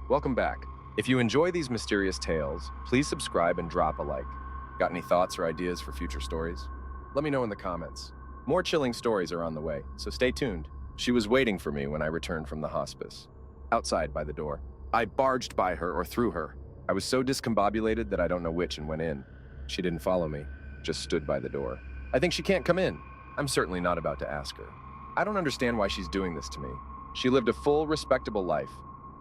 Welcome back. If you enjoy these mysterious tales, please subscribe and drop a like. Got any thoughts or ideas for future stories? Let me know in the comments. More chilling stories are on the way, so stay tuned. She was waiting for me when I returned from the hospice. Outside by the door. I barged by her or through her. I was so discombobulated that I don't know which and went in. She didn't follow me, just stood by the door. I think she can't come in. I'm certainly not about to ask her. I don't understand why she's doing this to me. She lived a full, respectable life,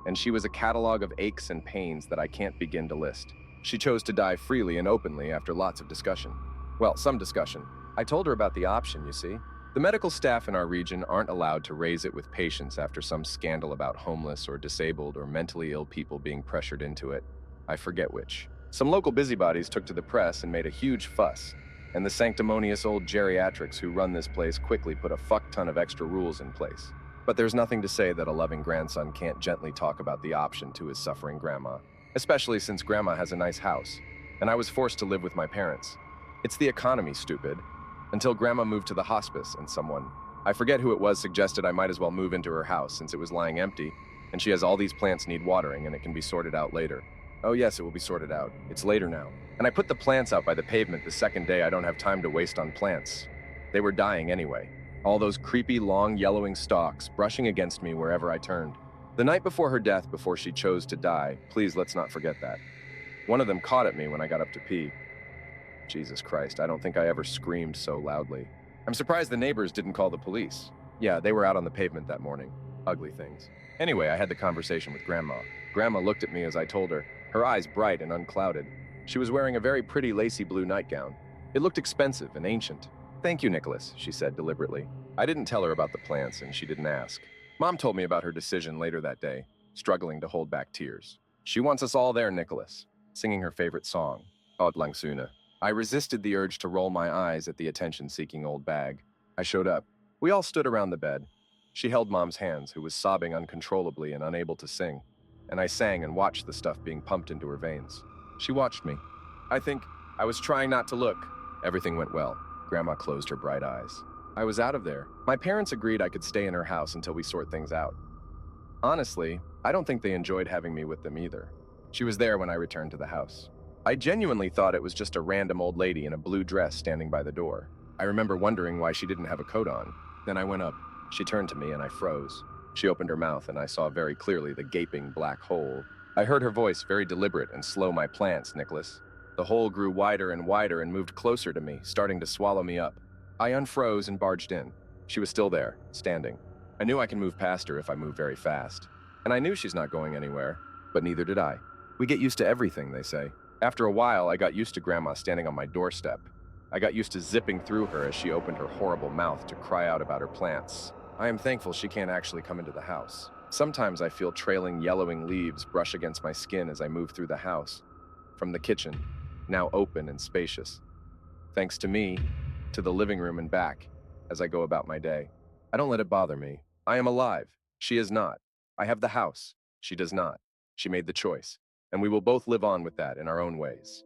and she was a catalog of aches and pains that I can't begin to list. She chose to die freely and openly after lots of discussion. Well, some discussion. I told her about the option, you see. The medical staff in our region aren't allowed to raise it with patients after some scandal about homeless or disabled or mentally ill people being pressured into it. I forget which. Some local busybodies took to the press and made a huge fuss, and the sanctimonious old geriatrics who run this place quickly put a fuck ton of extra rules in place. But there's nothing to say that a loving grandson can't gently talk about the option to his suffering grandma, especially since grandma has a nice house, and I was forced to live with my parents. It's the economy, stupid. Until grandma moved to the hospice and someone, I forget who it was, suggested I might as well move into her house since it was lying empty, and she has all these plants need watering and it can be sorted out later. Oh yes, it will be sorted out. It's later now. And I put the plants out by the pavement the second day. I don't have time to waste on plants. They were dying anyway. All those creepy, long, yellowing stalks brushing against me wherever I turned. The night before her death, before she chose to die, please let's not forget that. One of them caught at me when I got up to pee. Jesus Christ, I don't think I ever screamed so loudly. I'm surprised the neighbors didn't call the police. Yeah, they were out on the pavement that morning. Ugly things. Anyway, I had the conversation with Grandma. Grandma looked at me as I told her, her eyes bright and unclouded. She was wearing a very pretty lacy blue nightgown. It looked expensive and ancient. Thank you, Nicholas, she said deliberately. I didn't tell her about the plants, and she didn't ask. Mom told me about her decision later that day, struggling to hold back tears. She wants us all there, Nicholas, singing her favorite song, Auld Lang Syne. I resisted the urge to roll my eyes at the attention-seeking old bag. I showed up. We all stood around the bed. She held Mom's hands, who was sobbing uncontrollably and unable to sing, and I sang and watched the stuff being pumped into her veins. She watched me. I think I was trying not to look. Everything went well. Grandma closed her bright eyes. I was out of there. My parents agreed I could stay in her house until we sort things out. Honestly, I don't think they enjoyed having me with them either. She was there when I returned to the house. I genuinely thought it was just a random old lady in a blue dress standing by the door. I remember wondering why she didn't have a coat on. Then I went up. She turned to me and I froze. She opened her mouth and I saw very clearly the gaping black hole. I heard her voice, very deliberate and slow. My plants, Nicholas. The hole grew wider and wider and moved closer to me, starting to swallow me up. I unfroze and barged in. She was still there, standing. I knew I can move past her if I move very fast. And I knew she's not going anywhere, but neither did I. We get used to everything, they say. After a while, I got used to Grandma standing on my doorstep. I got used to zipping through her as she opened her horrible mouth to cry out about her plants. I am thankful she can't actually come into the house. Sometimes I feel trailing, yellowing leaves brush against my skin as I move through the house. From the kitchen, now open and spacious. Thanks to me, to the living room and back, as I go about my day. I don't let it bother me. I am alive. She is not. I have the house. She does not. She made the choice. And we will both live on with that in our own ways.